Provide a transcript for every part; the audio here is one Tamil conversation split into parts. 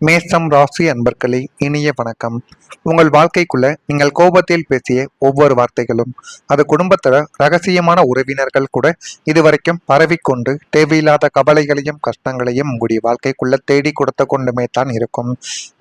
மேஷம் ராசி அன்பர்களே, இனிய வணக்கம். உங்கள் வாழ்க்கைக்குள்ள நீங்கள் கோபத்தில் பேசிய ஒவ்வொரு வார்த்தைகளும் அது குடும்பத்துல ரகசியமான உறவினர்கள் கூட இதுவரைக்கும் பரவிக்கொண்டு தேவையில்லாத கவலைகளையும் கஷ்டங்களையும் உங்களுடைய வாழ்க்கைக்குள்ள தேடி கொடுத்து கொண்டுமே தான் இருக்கும்.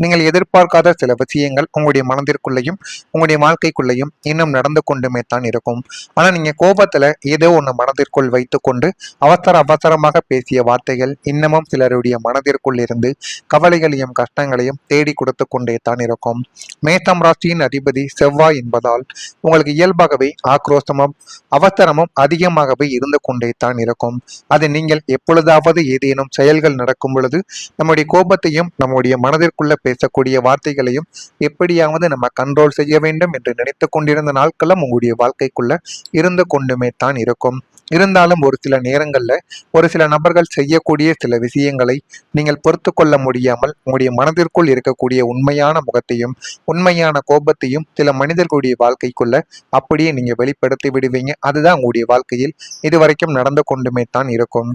நீங்கள் எதிர்பார்க்காத சில விஷயங்கள் உங்களுடைய மனதிற்குள்ளேயும் உங்களுடைய வாழ்க்கைக்குள்ளேயும் இன்னும் நடந்து கொண்டுமே தான் இருக்கும். ஆனா நீங்க கோபத்துல ஏதோ ஒன்று மனதிற்குள் வைத்துக்கொண்டு அவசரமாக பேசிய வார்த்தைகள் இன்னமும் சிலருடைய மனதிற்குள் இருந்து கவலைகளையும் கஷ்டங்களையும் தேடி கொடுத்து கொண்டே தான் இருக்கும். மேஷம் ராசியின் அதிபதி செவ்வாய் என்பதால் உங்களுக்கு இயல்பாகவே ஆக்ரோஷமும் அவசரமும் அதிகமாகவே இருந்து கொண்டே தான் இருக்கும். அது நீங்கள் எப்பொழுதாவது ஏதேனும் செயல்கள் நடக்கும் பொழுது நம்முடைய கோபத்தையும் நம்முடைய மனதிற்குள்ள பேசக்கூடிய வார்த்தைகளையும் எப்படியாவது நம்ம கண்ட்ரோல் செய்ய வேண்டும் என்று நினைத்து கொண்டிருந்த நாட்களும் உங்களுடைய வாழ்க்கைக்குள்ள இருந்து கொண்டுமே தான் இருக்கும். இருந்தாலும் ஒரு சில நேரங்கள்ல ஒரு சில நபர்கள் செய்யக்கூடிய சில விஷயங்களை நீங்கள் பொறுத்து கொள்ள முடியாமல் உங்களுடைய மனதிற்குள் இருக்கக்கூடிய உண்மையான முகத்தையும் உண்மையான கோபத்தையும் சில மனிதர்களுடைய வாழ்க்கைக்குள்ள அப்படியே நீங்க வெளிப்படுத்தி விடுவீங்க. அதுதான் உங்களுடைய வாழ்க்கையில் இதுவரைக்கும் நடந்து கொண்டுமே தான் இருக்கும்.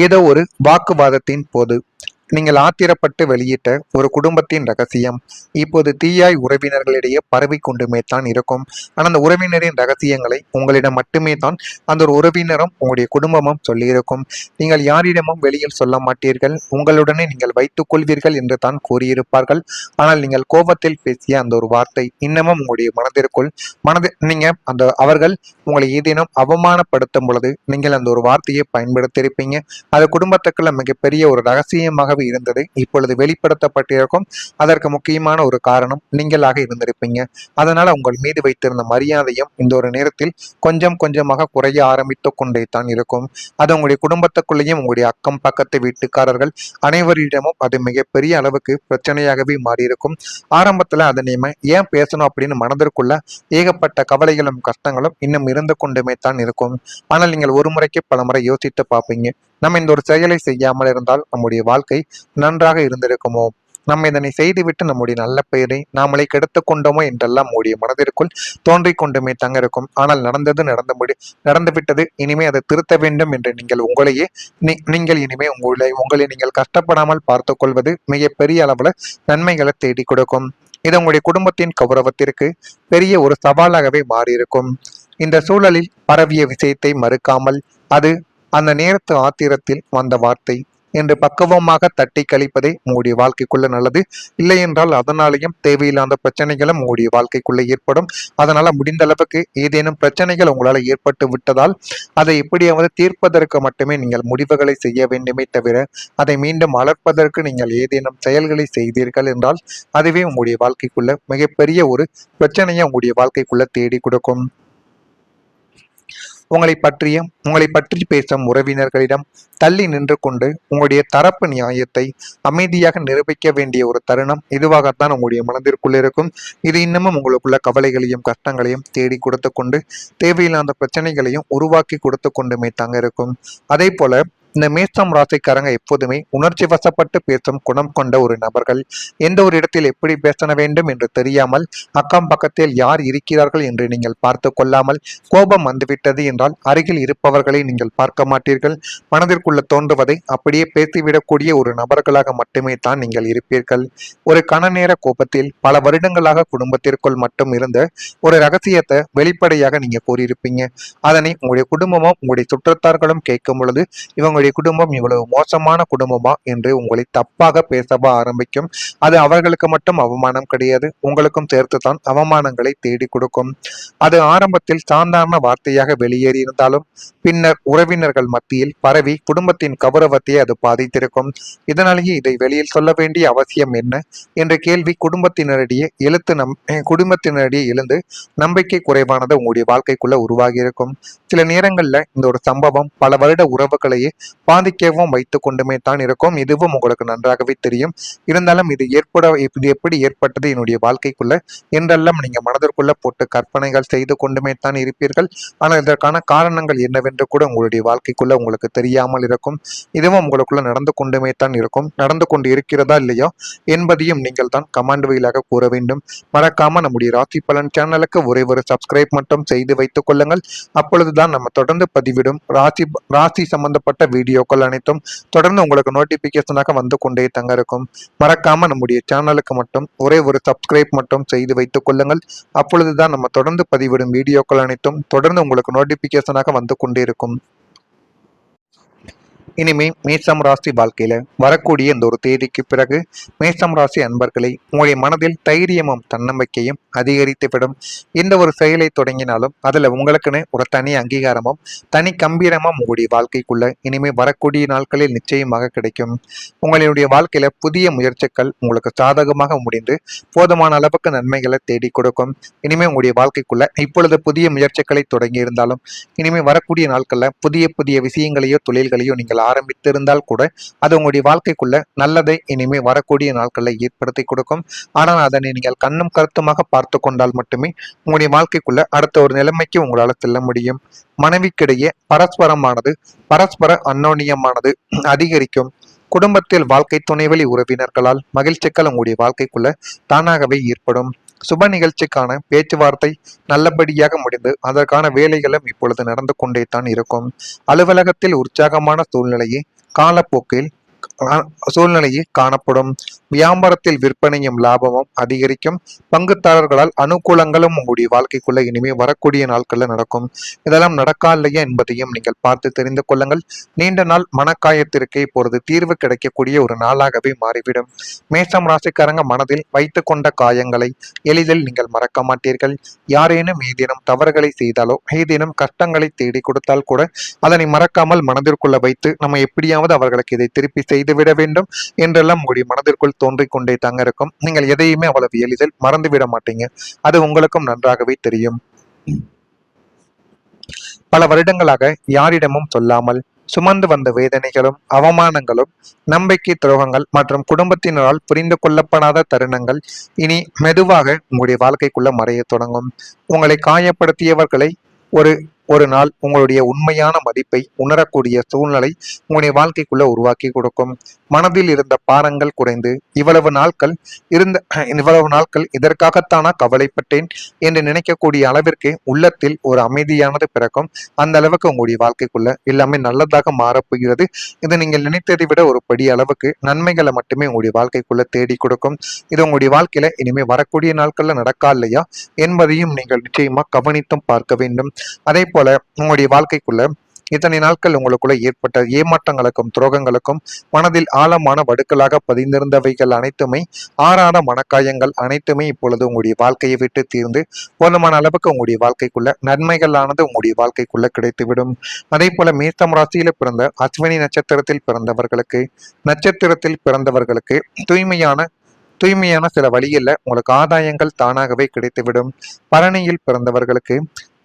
ஏதோ ஒரு வாக்குவாதத்தின் போது நீங்கள் ஆத்திரப்பட்டு வெளியிட்ட ஒரு குடும்பத்தின் ரகசியம் இப்போது தீயாய் உறவினர்களிடையே பரவி கொண்டுமே தான் இருக்கும். ஆனால் அந்த உறவினரின் ரகசியங்களை உங்களிடம் மட்டுமே தான் அந்த ஒரு உறவினரும் உங்களுடைய குடும்பமும் சொல்லியிருக்கும். நீங்கள் யாரிடமும் வெளியில் சொல்ல மாட்டீர்கள், உங்களுடனே நீங்கள் வைத்துக் கொள்வீர்கள் என்று தான் கூறியிருப்பார்கள். ஆனால் நீங்கள் கோபத்தில் பேசிய அந்த ஒரு வார்த்தை இன்னமும் உங்களுடைய மனதிற்குள் நீங்க அவர்கள் உங்களை ஏதேனும் அவமானப்படுத்தும் பொழுது நீங்கள் அந்த ஒரு வார்த்தையை பயன்படுத்தியிருப்பீங்க. அது குடும்பத்துக்குள்ள மிகப்பெரிய ஒரு ரகசியமாக இருந்தது இப்பொழுது வெளிப்படுத்தப்பட்டிருக்கும். அதற்கு முக்கியமான ஒரு காரணம் நீங்களாக இருந்திருப்பீங்க. அதனால உங்கள் மீது வைத்திருந்த மரியாதையும் இந்த ஒரு நேரத்தில் கொஞ்சம் கொஞ்சமாக குறைய ஆரம்பித்து கொண்டே தான் இருக்கும். அது உங்களுடைய குடும்பத்துக்குள்ளேயும் உங்களுடைய அக்கம் பக்கத்து வீட்டுக்காரர்கள் அனைவரிடமும் அது மிகப்பெரிய அளவுக்கு பிரச்சனையாகவே மாறியிருக்கும். ஆரம்பத்துல அதை நீம ஏன் பேசணும் அப்படின்னு மனதிற்குள்ள ஏகப்பட்ட கவலைகளும் கஷ்டங்களும் இன்னும் இருந்து கொண்டுமே தான் இருக்கும். ஆனால் நீங்கள் ஒரு முறைக்கு பல முறை யோசித்து பார்ப்பீங்க, நம்ம இந்த ஒரு செயலை செய்யாமல் இருந்தால் நம்முடைய வாழ்க்கை நன்றாக இருந்திருக்குமோ, நம்ம இதனை செய்துவிட்டு நம்முடைய நல்ல பெயரை நாமளை கெடுத்து கொண்டோமோ என்றெல்லாம் உடைய மனதிற்குள் தோன்றிக் கொண்டுமே தங்க இருக்கும். ஆனால் நடந்து விட்டது, இனிமே அதை திருத்த வேண்டும் என்று நீங்கள் உங்களையே நீங்கள் இனிமே உங்களை நீங்கள் கஷ்டப்படாமல் பார்த்து கொள்வது மிகப்பெரிய அளவுல நன்மைகளை தேடி கொடுக்கும். இது உங்களுடைய குடும்பத்தின் கௌரவத்திற்கு பெரிய ஒரு சவாலாகவே மாறியிருக்கும். இந்த சூழலில் பரவிய விஷயத்தை மறுக்காமல் அது அந்த நேரத்து ஆத்திரத்தில் வந்த வார்த்தை என்று பக்குவமாக தட்டி கழிப்பதே உங்களுடைய வாழ்க்கைக்குள்ள நல்லது. இல்லை என்றால் அதனாலேயும் தேவையில்லாத பிரச்சனைகளும் உங்களுடைய வாழ்க்கைக்குள்ள ஏற்படும். அதனால முடிந்த அளவுக்கு ஏதேனும் பிரச்சனைகள் உங்களால் ஏற்பட்டு விட்டதால் அதை எப்படியாவது தீர்ப்பதற்கு மட்டுமே நீங்கள் முடிவுகளை செய்ய வேண்டுமே தவிர அதை மீண்டும் வளர்ப்பதற்கு நீங்கள் ஏதேனும் செயல்களை செய்தீர்கள் என்றால் அதுவே உங்களுடைய வாழ்க்கைக்குள்ள மிகப்பெரிய ஒரு பிரச்சனையை உங்களுடைய வாழ்க்கைக்குள்ள தேடி கொடுக்கும். உங்களை பற்றி பேசும் உறவினர்களிடம் தள்ளி நின்று கொண்டு உங்களுடைய தரப்பு நியாயத்தை அமைதியாக நிரூபிக்க வேண்டிய ஒரு தருணம் இதுவாகத்தான் உங்களுடைய மனதிற்குள் இருக்கும். இது இன்னமும் உங்களுக்குள்ள கவலைகளையும் கஷ்டங்களையும் தேடி கொடுத்து கொண்டு தேவையில்லாத பிரச்சனைகளையும் உருவாக்கி கொடுத்து கொண்டுமே தாங்க இருக்கும். அதே போல இந்த மேஷம் ராசிக்காரங்க எப்போதுமே உணர்ச்சி வசப்பட்டு பேசும் குணம் கொண்ட ஒரு நபர்கள். எந்த ஒரு இடத்தில் எப்படி பேச வேண்டும் என்று தெரியாமல் அக்கம் பக்கத்தில் யார் இருக்கிறார்கள் என்று நீங்கள் பார்த்து கொள்ளாமல் கோபம் வந்துவிட்டது என்றால் அருகில் இருப்பவர்களை நீங்கள் பார்க்க மாட்டீர்கள். மனதிற்குள்ள தோன்றுவதை அப்படியே பேசிவிடக்கூடிய ஒரு நபர்களாக மட்டுமே தான் நீங்கள் இருப்பீர்கள். ஒரு கன நேர கோபத்தில் பல வருடங்களாக குடும்பத்திற்குள் மட்டும் இருந்த ஒரு ரகசியத்தை வெளிப்படையாக நீங்க கூறியிருப்பீங்க. அதனை உங்களுடைய குடும்பமும் உங்களுடைய சுற்றத்தார்களும் கேட்கும் பொழுது இவங்களுடைய குடும்பம் இவ்வளவு மோசமான குடும்பமா என்று உங்களை தப்பாக பேசவா ஆரம்பிக்கும். அது அவர்களுக்கு மட்டும் அவமானம் கிடையாது, உங்களுக்கும் சேர்த்துதான் அவமானங்களை தேடி கொடுக்கும். அது ஆரம்பத்தில் சாதாரண வார்த்தையாக வெளியேறி இருந்தாலும் பின்னர் உறவினர்கள் மத்தியில் பரவி குடும்பத்தின் கௌரவத்தை அது பாதித்திருக்கும். இதனாலேயே இதை வெளியில் சொல்ல வேண்டிய அவசியம் என்ன என்ற கேள்வி குடும்பத்தினரிடையே எழுந்து நம்பிக்கை குறைவானது உங்களுடைய வாழ்க்கைக்குள்ள உருவாகி இருக்கும். சில நேரங்கள்ல இந்த ஒரு சம்பவம் பல வருட உறவுகளையே பாதிக்கவும் வைத்து கொண்டுமே தான் இருக்கும். இதுவும் உங்களுக்கு நன்றாகவே தெரியும். இருந்தாலும் இது எப்படி ஏற்பட்டது என்னுடைய வாழ்க்கைக்குள்ள என்றெல்லாம் நீங்க மனதிற்குள்ள போட்டு கற்பனைகள் செய்து கொண்டுமே தான் இருப்பீர்கள். ஆனால் இதற்கான காரணங்கள் என்னவென்று கூட உங்களுடைய வாழ்க்கைக்குள்ள உங்களுக்கு தெரியாமல் இருக்கும். இதுவும் உங்களுக்குள்ள நடந்து கொண்டுமே தான் இருக்கும். நடந்து கொண்டு இருக்கிறதா இல்லையோ என்பதையும் நீங்கள் தான் கமெண்ட் வழியாக கூற வேண்டும். மறக்காம நம்முடைய ராசி பலன் சேனலுக்கு ஒரே ஒரு சப்ஸ்கிரைப் மட்டும் செய்து வைத்துக் கொள்ளுங்கள். அப்பொழுதுதான் நம்ம தொடர்ந்து பதிவிடும் ராசி சம்பந்தப்பட்ட வீடியோக்கள் அனைத்தும் தொடர்ந்து உங்களுக்கு நோட்டிபிகேஷனாக வந்து கொண்டே தங்க இருக்கும். மறக்காம நம்முடைய சேனலுக்கு மட்டும் ஒரே ஒரு சப்ஸ்கிரைப் மட்டும் செய்து வைத்துக் கொள்ளுங்கள். அப்பொழுதுதான் நம்ம தொடர்ந்து பதிவிடும் வீடியோக்கள் அனைத்தும் தொடர்ந்து உங்களுக்கு நோட்டிபிகேஷனாக வந்து கொண்டே இருக்கும். இனிமே மேஷம் ராசி வாழ்க்கையில வரக்கூடிய இந்த ஒரு தேதிக்கு பிறகு மேஷம் ராசி அன்பர்களை உங்களுடைய மனதில் தைரியமும் தன்னம்பிக்கையும் அதிகரித்துவிடும். எந்த ஒரு செயலை தொடங்கினாலும் அதுல உங்களுக்குன்னு ஒரு தனி அங்கீகாரமும் தனி கம்பீரமும் உங்களுடைய வாழ்க்கைக்குள்ள இனிமே வரக்கூடிய நாட்களில் நிச்சயமாக கிடைக்கும். உங்களுடைய வாழ்க்கையில புதிய முயற்சிகள் உங்களுக்கு சாதகமாக முடிந்து போதுமான அளவுக்கு நன்மைகளை தேடி கொடுக்கும். இனிமே உங்களுடைய வாழ்க்கைக்குள்ள இப்பொழுது புதிய முயற்சிகளை தொடங்கி இருந்தாலும் இனிமே வரக்கூடிய நாட்கள்ல புதிய புதிய விஷயங்களையோ தொழில்களையோ நீங்கள் ஆரம்பித்திருந்தால் கூட அது உங்களுடைய வாழ்க்கைக்குள்ள நல்லதை இனிமே வரக்கூடிய நாட்களை ஏற்படுத்தி கொடுக்கும். ஆனால் அதனை நீங்கள் கண்ணும் கருத்துமாக பார்த்து கொண்டால் மட்டுமே உங்களுடைய வாழ்க்கைக்குள்ள அடுத்த ஒரு நிலைமைக்கு உங்களால் செல்ல முடியும். மனைவிக்கிடையே பரஸ்பர அந்யோன்யமானது அதிகரிக்கும். குடும்பத்தில் வாழ்க்கை துணைவழி உறவினர்களால் மகிழ்ச்சிகள் உங்களுடைய வாழ்க்கைக்குள்ள தானாகவே ஏற்படும். சுப நிகழ்ச்சிக்கான பேச்சுவார்த்தை நல்லபடியாக முடிந்து அதற்கான வேலைகளும் இப்பொழுது நடந்து கொண்டே தான் இருக்கும். அலுவலகத்தில் உற்சாகமான காலப்போக்கில் சூழ்நிலையே காணப்படும். வியாபாரத்தில் விற்பனையும் லாபமும் அதிகரிக்கும். பங்குதாரர்களால் அனுகூலங்களும் உங்களுடைய வாழ்க்கைக்குள்ள இனிமே வரக்கூடிய நாட்கள்ல நடக்கும். இதெல்லாம் நடக்கா இல்லையா என்பதையும் நீங்கள் பார்த்து தெரிந்து கொள்ளுங்கள். நீண்ட நாள் மனக்காயத்திற்கு இப்பொழுது தீர்வு கிடைக்கக்கூடிய ஒரு நாளாகவே மாறிவிடும். மேஷம் ராசிக்காரங்க மனதில் வைத்து கொண்ட காயங்களை எளிதில் நீங்கள் மறக்க மாட்டீர்கள். யாரேனும் ஏதேனும் தவறுகளை செய்தாலோ ஏதேனும் கஷ்டங்களை தேடி கொடுத்தால் கூட அதனை மறக்காமல் மனதிற்குள்ள வைத்து நம்ம எப்படியாவது அவர்களுக்கு இதை திருப்பி செய்துவிட வேண்டும் என்றெல்லாம் உங்களுடைய மனதிற்குள் தோன்றிக் கொண்டே தாங்க இருக்கும். நீங்கள் எதையுமே அவ்வளவு எளிதில் மறந்துவிட மாட்டீங்க. அது உங்களுக்கும் நன்றாகவே தெரியும். பல வருடங்களாக யாரிடமும் சொல்லாமல் சுமந்து வந்த வேதனைகளும் அவமானங்களும் நம்பிக்கை துரோகங்கள் மற்றும் குடும்பத்தினரால் புரிந்து கொள்ளப்படாத தருணங்கள் இனி மெதுவாக உங்களுடைய வாழ்க்கைக்குள்ள மறைய தொடங்கும். உங்களை காயப்படுத்தியவர்களை ஒரு ஒரு நாள் உங்களுடைய உண்மையான மதிப்பை உணரக்கூடிய சூழ்நிலை உங்களுடைய வாழ்க்கைக்குள்ள உருவாக்கி கொடுக்கும். மனதில் இருந்த பாரங்கள் குறைந்து இவ்வளவு நாட்கள் இதற்காகத்தானா கவலைப்பட்டேன் என்று நினைக்கக்கூடிய அளவிற்கு உள்ளத்தில் ஒரு அமைதியானது பிறக்கும். அந்த அளவுக்கு உங்களுடைய வாழ்க்கைக்குள்ள எல்லாமே நல்லதாக மாறப்போகிறது. இது நீங்கள் நினைத்ததை விட ஒரு படி அளவுக்கு நன்மைகளை மட்டுமே உங்களுடைய வாழ்க்கைக்குள்ள தேடி கொடுக்கும். இது உங்களுடைய வாழ்க்கையில இனிமே வரக்கூடிய நாட்கள்ல நடக்கா இல்லையா என்பதையும் நீங்கள் நிச்சயமா கவனித்தும் பார்க்க வேண்டும். அதே போல உங்களுடைய வாழ்க்கைக்குள்ள இத்தனை நாட்கள் உங்களுக்குள்ள ஏற்பட்ட ஏமாற்றங்களுக்கும் துரோகங்களுக்கும் மனதில் ஆழமான வடுக்களாக பதிந்திருந்தவைகள் அனைத்துமே ஆறாத மனக்காயங்கள் அனைத்துமே இப்பொழுது உங்களுடைய வாழ்க்கையை விட்டு தீர்ந்து போதுமான அளவுக்கு உங்களுடைய வாழ்க்கைக்குள்ள நன்மைகளானது உங்களுடைய வாழ்க்கைக்குள்ள கிடைத்துவிடும். அதே போல மேஷம் ராசியில பிறந்த அஸ்வினி நட்சத்திரத்தில் பிறந்தவர்களுக்கு தூய்மையான சில வழியில் உங்களுக்கு ஆதாயங்கள் தானாகவே கிடைத்துவிடும். பரணியில் பிறந்தவர்களுக்கு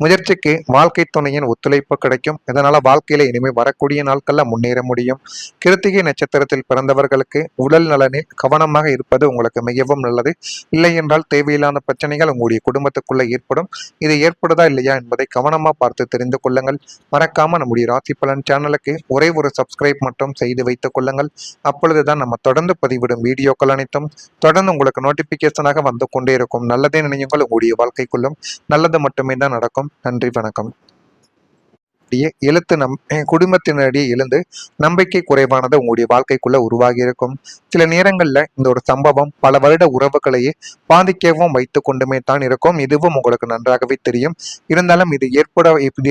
முயற்சிக்கு வாழ்க்கை துணையின் ஒத்துழைப்பு கிடைக்கும். இதனால வாழ்க்கையில இனிமேல் வரக்கூடிய நாட்கள்ல முன்னேற முடியும். கிருத்திகை நட்சத்திரத்தில் பிறந்தவர்களுக்கு உடல் நலனில் கவனமாக இருப்பது உங்களுக்கு மிகவும் நல்லது. இல்லை என்றால் தேவையில்லாத பிரச்சனைகள் உங்களுடைய குடும்பத்துக்குள்ள ஏற்படும். இது ஏற்படுதா இல்லையா என்பதை கவனமா பார்த்து தெரிந்து கொள்ளுங்கள். மறக்காம நம்முடைய ராசி பலன் சேனலுக்கு ஒரே ஒரு சப்ஸ்கிரைப் மட்டும் செய்து வைத்துக் கொள்ளுங்கள். அப்பொழுதுதான் நம்ம தொடர்ந்து பதிவிடும் வீடியோக்கள் அனைத்தும் தொடர்ந்து உங்களுக்கு நோட்டிபிகேஷனாக வந்து கொண்டே இருக்கும். நல்லதே நினையுங்கள், உங்களுடைய வாழ்க்கைக்குள்ளும் நல்லது மட்டுமே தான் நடக்கும். நன்றி, வணக்கம். எழுத்து குடும்பத்தினரிடையே எழுந்து நம்பிக்கை குறைவானது உங்களுடைய வாழ்க்கைக்குள்ள உருவாகி இருக்கும். சில நேரங்கள்ல இந்த ஒரு சம்பவம் பல வருட உறவுகளையே பாதிக்கவும் வைத்து கொண்டுமே தான் இருக்கும். இதுவும் உங்களுக்கு நன்றாகவே தெரியும். இருந்தாலும் இது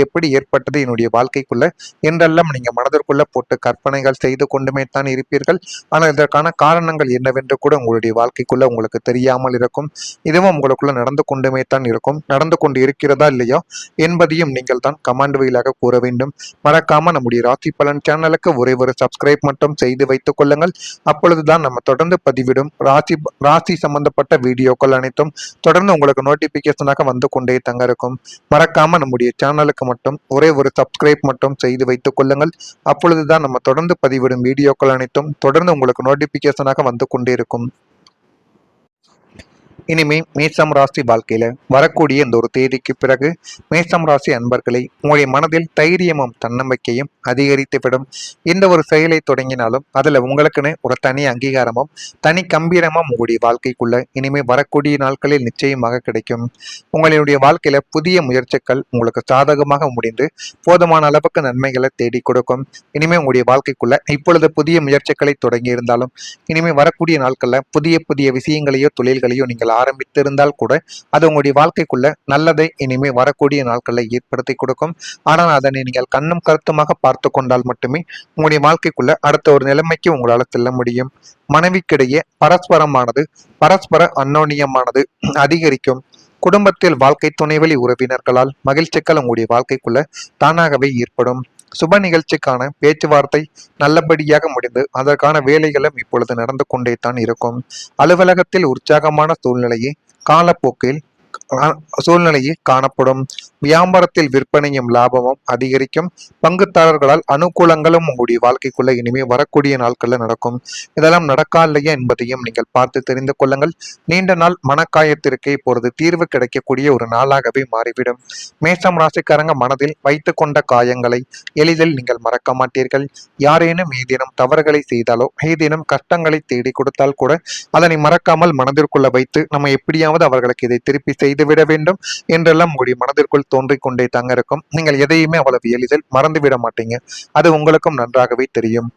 எப்படி ஏற்பட்டது என்னுடைய வாழ்க்கைக்குள்ள என்றெல்லாம் நீங்க மனதிற்குள்ள போட்டு கற்பனைகள் செய்து கொண்டுமே தான் இருப்பீர்கள். ஆனால் இதற்கான காரணங்கள் என்னவென்று கூட உங்களுடைய வாழ்க்கைக்குள்ள உங்களுக்கு தெரியாமல் இருக்கும். இதுவும் உங்களுக்குள்ள நடந்து கொண்டுமே தான் இருக்கும். நடந்து கொண்டு இருக்கிறதா இல்லையா என்பதையும் நீங்கள் தான் கமெண்ட் வழியாக கூற வேண்டும். மறக்காம நம்முடைய ராசி பலன் சேனலுக்கு ஒரே ஒரு சப்ஸ்கிரைப் மட்டும் செய்து வைத்துக் கொள்ளுங்கள். அப்பொழுதுதான் நம்ம தொடர்ந்து பதிவிடும் ராசி சம்பந்தப்பட்ட வீடியோக்கள் அனைத்தும் தொடர்ந்து உங்களுக்கு நோட்டிபிகேஷனாக வந்து கொண்டே தங்க இருக்கும். மறக்காம நம்முடைய சேனலுக்கு மட்டும் ஒரே ஒரு சப்ஸ்கிரைப் மட்டும் செய்து வைத்துக் கொள்ளுங்கள். அப்பொழுதுதான் நம்ம தொடர்ந்து பதிவிடும் வீடியோக்கள் அனைத்தும் தொடர்ந்து உங்களுக்கு நோட்டிபிகேஷனாக வந்து கொண்டே இருக்கும். இனிமே மேஷம் ராசி வாழ்க்கையில வரக்கூடிய இந்த ஒரு தேதிக்கு பிறகு மேஷம் ராசி அன்பர்களை உங்களுடைய மனதில் தைரியமும் தன்னம்பிக்கையும் அதிகரித்துவிடும். எந்த ஒரு செயலை தொடங்கினாலும் அதுல உங்களுக்குன்னு ஒரு தனி அங்கீகாரமும் தனி கம்பீரமும் உங்களுடைய வாழ்க்கைக்குள்ள இனிமே வரக்கூடிய நாட்களில் நிச்சயமாக கிடைக்கும். உங்களுடைய வாழ்க்கையில புதிய முயற்சிகள் உங்களுக்கு சாதகமாக முடிந்து போதுமான அளவுக்கு நன்மைகளை தேடி கொடுக்கும். இனிமே உங்களுடைய வாழ்க்கைக்குள்ள இப்பொழுது புதிய முயற்சிகளை தொடங்கி இருந்தாலும் இனிமே வரக்கூடிய நாட்கள்ல புதிய புதிய விஷயங்களையோ தொழில்களையோ நீங்கள் ஆரம்பித்திருந்தால் கூட அது உங்களுடைய வாழ்க்கைக்குள்ள நல்லதை இனிமே வரக்கூடிய நாட்களில் ஏற்படுத்தி கொடுக்கும். ஆனால் அதனை நீங்கள் கண்ணும் கருத்துமாக பார்த்து கொண்டால் மட்டுமே உங்களுடைய வாழ்க்கைக்குள்ள அடுத்த ஒரு நிலைமைக்கு உங்களால் செல்ல முடியும். மனைவிக்கிடையே பரஸ்பர அந்யோன்யமானது அதிகரிக்கும். குடும்பத்தில் வாழ்க்கை துணைவழி உறவினர்களால் மகிழ்ச்சிகள் உங்களுடைய வாழ்க்கைக்குள்ள தானாகவே ஏற்படும். சுப நிகழ்ச்சிக்கான பேச்சுவார்த்தை நல்லபடியாக முடிந்து அதற்கான வேலைகளும் இப்பொழுது நடந்து கொண்டே தான் இருக்கும். அலுவலகத்தில் உற்சாகமான சூழ்நிலையே காணப்படும். வியாபாரத்தில் விற்பனையும் லாபமும் அதிகரிக்கும். பங்குதாரர்களால் அனுகூலங்களும் உங்களுடைய வாழ்க்கைக்குள்ள இனிமே வரக்கூடிய நாட்கள்ல நடக்கும். இதெல்லாம் நடக்கா இல்லையா என்பதையும் நீங்கள் பார்த்து தெரிந்து கொள்ளுங்கள். நீண்ட நாள் மனக்காயத்திற்கு இப்பொழுது தீர்வு கிடைக்கக்கூடிய ஒரு நாளாகவே மாறிவிடும். மேஷம் ராசிக்காரங்க மனதில் வைத்து கொண்ட காயங்களை எளிதில் நீங்கள் மறக்க மாட்டீர்கள். யாரேனும் ஏதேனும் தவறுகளை செய்தாலோ ஏதேனும் கஷ்டங்களை தேடி கொடுத்தால் கூட அதனை மறக்காமல் மனதிற்குள்ள வைத்து நம்ம எப்படியாவது அவர்களுக்கு இதை திருப்பி செய்துவிட வேண்டும் என்றெல்லாம் உங்களுடைய மனதிற்குள் தோன்றிக் கொண்டே தாங்க இருக்கும். நீங்கள் எதையுமே அவ்வளவு எளிதில் மறந்துவிட மாட்டீங்க. அது உங்களுக்கும் நன்றாகவே தெரியும்.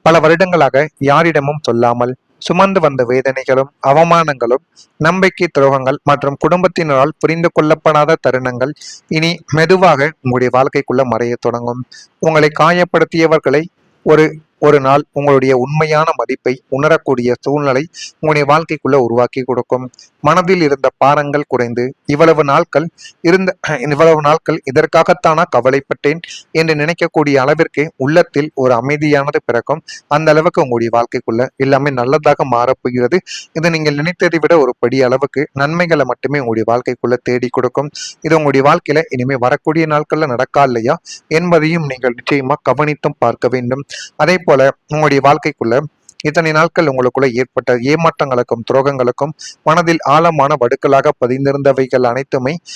பல வருடங்களாக யாரிடமும் சொல்லாமல் சுமந்து வந்த வேதனைகளும் அவமானங்களும் நம்பிக்கை துரோகங்கள் மற்றும் குடும்பத்தினரால் புரிந்து கொள்ளப்படாத தருணங்கள் இனி மெதுவாக உங்களுடைய வாழ்க்கைக்குள்ள மறைய தொடங்கும். உங்களை காயப்படுத்தியவர்களை ஒரு ஒரு நாள் உங்களுடைய உண்மையான மதிப்பை உணரக்கூடிய சூழ்நிலை உங்களுடைய வாழ்க்கைக்குள்ள உருவாக்கி கொடுக்கும். மனதில் இருந்த பாரங்கள் குறைந்து இவ்வளவு நாட்கள் இதற்காகத்தானா கவலைப்பட்டேன் என்று நினைக்கக்கூடிய அளவிற்கு உள்ளத்தில் ஒரு அமைதியானது பிறக்கும். அந்த அளவுக்கு உங்களுடைய வாழ்க்கைக்குள்ள எல்லாமே நல்லதாக மாறப்போகிறது. இதை நீங்கள் நினைத்ததை விட ஒரு படி அளவுக்கு நன்மைகளை மட்டுமே உங்களுடைய வாழ்க்கைக்குள்ள தேடி கொடுக்கும். இது உங்களுடைய வாழ்க்கையில இனிமே வரக்கூடிய நாட்கள்ல நடக்கா இல்லையா என்பதையும் நீங்கள் நிச்சயமா கவனித்தும் பார்க்க வேண்டும். அதே போல உங்களுடைய வாழ்க்கைக்குள்ள இத்தனை நாட்கள் உங்களுக்குள்ள ஏற்பட்ட ஏமாற்றங்களுக்கும் துரோகங்களுக்கும் மனதில் ஆழமான வடுக்களாக பதிந்திருந்தவைகள் அனைத்துமே